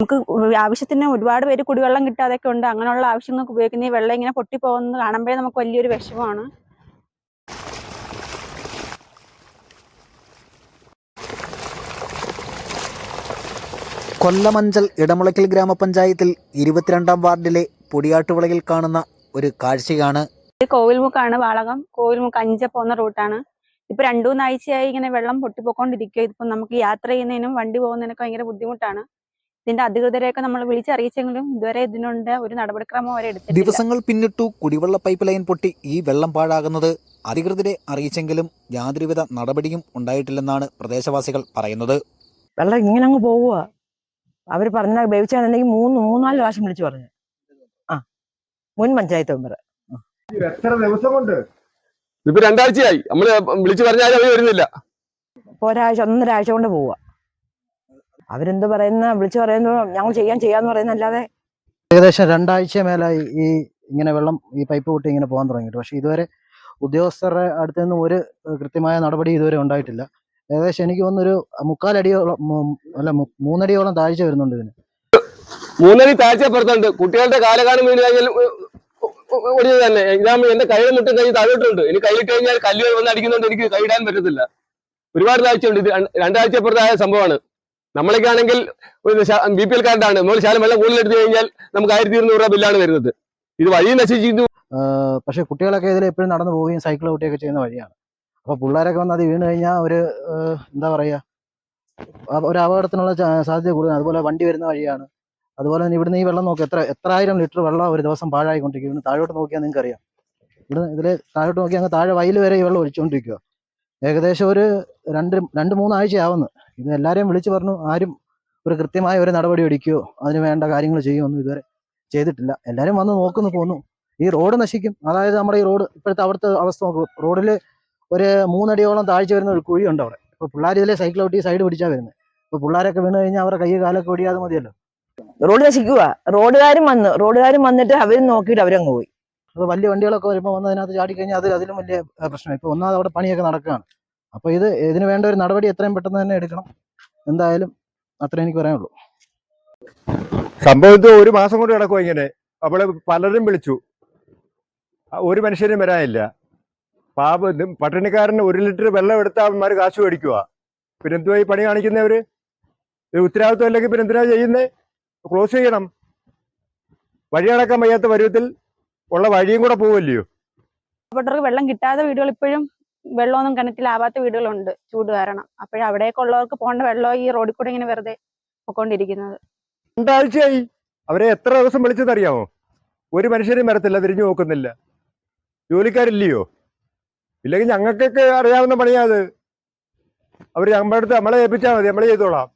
നമുക്ക് ആവശ്യത്തിന് ഒരുപാട് പേര് കുടിവെള്ളം കിട്ടാതൊക്കെ ഉണ്ട്. അങ്ങനെയുള്ള ആവശ്യങ്ങൾക്ക് ഉപയോഗിക്കുന്ന ഈ വെള്ളം ഇങ്ങനെ പൊട്ടിപ്പോകുന്നത് കാണുമ്പോഴേ നമുക്ക് വലിയൊരു വിഷമമാണ്. കൊല്ലമഞ്ചൽ ഇടമുളയ്ക്കൽ ഗ്രാമപഞ്ചായത്തിൽ 22-ാം വാർഡിലെ പൊടിയാട്ടുവിളയിൽ കാണുന്ന ഒരു കാഴ്ചയാണ്. കോവിൽമുക്കാണ് വാളകം. കോവിൽമുക്ക് 5 പോകുന്ന റൂട്ടാണ്. ഇപ്പൊ 2-3 ആഴ്ചയായി ഇങ്ങനെ വെള്ളം പൊട്ടിപ്പോയിക്കൊണ്ടിരിക്കുക. ഇപ്പൊ നമുക്ക് യാത്ര ചെയ്യുന്നതിനും വണ്ടി പോകുന്നതിനൊക്കെ ഭയങ്കര ബുദ്ധിമുട്ടാണ്. ഇതിന്റെ അധികൃതരെയൊക്കെ നമ്മൾ വിളിച്ചറിയിച്ചെങ്കിലും ഇതുവരെ ഇതിനുണ്ട് ഒരു നടപടിക്രമം വരെ എടുത്തിട്ടില്ല. ദിവസങ്ങൾ പിന്നിട്ടു കുടിവെള്ള പൈപ്പ് ലൈൻ പൊട്ടി ഈ വെള്ളം പാഴാകുന്നത്. അധികൃതരെ അറിയിച്ചെങ്കിലും യാതൊരുവിധ നടപടിയും ഉണ്ടായിട്ടില്ലെന്നാണ് പ്രദേശവാസികൾ പറയുന്നത്. വെള്ളം ഇങ്ങനെ അങ്ങ് പോവുക. അവർ പറഞ്ഞ ഉപയോഗിച്ചാണെന്നുണ്ടെങ്കിൽ 3-4 പ്രാവശ്യം വിളിച്ചു പറഞ്ഞു. മുൻ പഞ്ചായത്ത് മെമ്പർ എത്ര ദിവസം കൊണ്ട് ഇപ്പൊ 2 ആഴ്ചയായി നമ്മള് വിളിച്ചു പറഞ്ഞാലും അവർ വരുന്നില്ല. ഒരാഴ്ച 1.5 ആഴ്ച കൊണ്ട് പോവുക. അവരെന്ത് പറയുന്ന വിളിച്ചു പറയുന്നു ഞങ്ങൾ ചെയ്യാന്ന് പറയുന്നല്ലാതെ. ഏകദേശം 2 ആഴ്ച മേലായി ഈ ഇങ്ങനെ വെള്ളം ഈ പൈപ്പ് പൊട്ടി ഇങ്ങനെ പോകാൻ തുടങ്ങിയിട്ട്. പക്ഷെ ഇതുവരെ ഉദ്യോഗസ്ഥരുടെ അടുത്ത് നിന്നും ഒരു കൃത്യമായ നടപടി ഇതുവരെ ഉണ്ടായിട്ടില്ല. ഏകദേശം എനിക്ക് തോന്നുന്നൊരു 3/4 അടിയോളം അല്ല 3 അടിയോളം താഴ്ച വരുന്നുണ്ട് ഇതിന്. 3 അടി താഴ്ച പുറത്തുണ്ട്. കുട്ടികളുടെ കാലകാലം വീണ് കഴിഞ്ഞാൽ ഒടിഞ്ഞത് തന്നെ. ഇതാകുമ്പോൾ എന്റെ കൈയുടെ മുട്ടും കൈ താഴോട്ടുണ്ട്. എനിക്ക് കൈയിട്ട് കഴിഞ്ഞാൽ കല്ലുകൾ വന്ന് അടിക്കുന്നുണ്ട്. എനിക്ക് കൈയിടാൻ പറ്റത്തില്ല. ഒരുപാട് താഴ്ചയുണ്ട്. ഇത് 2 ആഴ്ച പുറത്തായ സംഭവമാണ്. നമ്മളൊക്കെ ആണെങ്കിൽ BPL കാർഡാണ്. നമ്മൾ ശാലം വെള്ളം കൂടുതലെടുത്ത് കഴിഞ്ഞാൽ നമുക്ക് 1200 രൂപ ബില്ലാണ് വരുന്നത്. ഇത് വഴി നശിച്ചിരുന്നു. പക്ഷെ കുട്ടികളൊക്കെ ഇതിൽ എപ്പോഴും നടന്നു പോവുകയും സൈക്കിൾ ഓട്ടുകയൊക്കെ ചെയ്യുന്ന വഴിയാണ്. അപ്പൊ പിള്ളേരൊക്കെ വന്ന് അത് വീണ് കഴിഞ്ഞാൽ ഒരു എന്താ പറയാ ഒരു അപകടത്തിനുള്ള സാധ്യത കൂടുതലാണ്. അതുപോലെ വണ്ടി വരുന്ന വഴിയാണ്. അതുപോലെ തന്നെ ഇവിടുന്ന് ഈ വെള്ളം നോക്കി എത്ര ആയിരം ലിറ്റർ വെള്ളം ഒരു ദിവസം പാഴായിക്കൊണ്ടിരിക്കും. ഇവിടുന്ന് താഴോട്ട് നോക്കിയാൽ നിങ്ങൾക്ക് അറിയാം. ഇവിടുന്ന് ഇതിൽ താഴോട്ട് നോക്കിയാൽ അങ്ങ് താഴെ വയൽ വരെ ഈ വെള്ളം ഒഴിച്ചുകൊണ്ടിരിക്കുക. ഏകദേശം ഒരു 2-3 ആഴ്ചയാവുന്നു. ഇത് എല്ലാവരെയും വിളിച്ചു പറഞ്ഞു. ആരും ഒരു കൃത്യമായ ഒരു നടപടി എടുക്കുകയോ അതിന് വേണ്ട കാര്യങ്ങൾ ചെയ്യുമെന്നും ഇതുവരെ ചെയ്തിട്ടില്ല. എല്ലാവരും വന്ന് നോക്കുന്നു പോന്നു. ഈ റോഡ് നശിക്കും. അതായത് നമ്മുടെ ഈ റോഡ് ഇപ്പോഴത്തെ അവിടുത്തെ അവസ്ഥ നോക്കും. റോഡിൽ ഒരു 3 അടിയോളം താഴ്ച വരുന്ന ഒരു കുഴിയുണ്ട് അവിടെ. ഇപ്പോൾ പിള്ളേർ ഇതിലെ സൈക്കിൾ ഔട്ടി സൈഡ് പിടിച്ചാൽ വരുന്നത്. ഇപ്പോൾ പിള്ളേരൊക്കെ വീണ് കഴിഞ്ഞാൽ അവരുടെ കൈ കാലൊക്കെ ഒടിയാതെ മതിയല്ലോ. റോഡ് നശിക്കുക. റോഡുകാരും വന്നിട്ട് അവരും നോക്കിയിട്ട് അവരങ്ങ് പോയി. അത് വലിയ വണ്ടികളൊക്കെ വരുമ്പോൾ വന്ന് അതിനകത്ത് ചാടിക്കഴിഞ്ഞാൽ അതിലും വലിയ പ്രശ്നം. ഇപ്പോൾ ഒന്നാമത് അവിടെ പണിയൊക്കെ നടക്കുകയാണ്. അപ്പോൾ ഇതിന് വേണ്ട ഒരു നടപടി എത്രയും പെട്ടെന്ന് തന്നെ എടുക്കണം. എന്തായാലും അത്രേ എനിക്ക് പറയാനുള്ളൂ. സംഭവത്ത് 1 മാസം കൊണ്ട് കിടക്കുക ഇങ്ങനെ. അപ്പോൾ പലരും വിളിച്ചു, ഒരു മനുഷ്യരും വരാനില്ല. പട്ടിണിക്കാരന് 1 ലിറ്റർ വെള്ളം എടുത്താൽ അവന്മാർ കാശ് മേടിക്കുക. പിന്നെ എന്തുവാ ഈ പണി കാണിക്കുന്നവര്? ഉത്തരവാദിത്വം അല്ലെങ്കിൽ പിന്നെ എന്തിനാ ചെയ്യുന്നത്? ക്ലോസ് ചെയ്യണം. വഴി അടക്കാൻ വയ്യാത്ത പരുവത്തിൽ ഉള്ള വഴിയും കൂടെ പോവല്ലയോ. വെള്ളം കിട്ടാത്ത വീടുകൾ ഇപ്പോഴും വെള്ളമൊന്നും കിണറ്റിലാവാത്ത വീടുകളുണ്ട് ചൂട് കാരണം. അവിടേക്ക് ഉള്ളവർക്ക് പോകേണ്ട വെള്ളം ഈ റോഡിൽ കൂടെ ഇങ്ങനെ വെറുതെ പൊക്കോണ്ടിരിക്കുന്നത്. 2 ആഴ്ചയായി. അവരെ എത്ര ദിവസം വിളിച്ചതറിയാമോ? ഒരു മനുഷ്യരും വരത്തില്ല, തിരിഞ്ഞു നോക്കുന്നില്ല. ജോലിക്കാരില്ലയോ? ഇല്ലെങ്കിൽ ഞങ്ങൾക്കൊക്കെ അറിയാവുന്ന പണിയാത്. അവർ നമ്മുടെ അടുത്ത് നമ്മളെ ഏൽപ്പിച്ചാൽ മതി, നമ്മൾ ചെയ്തോളാം.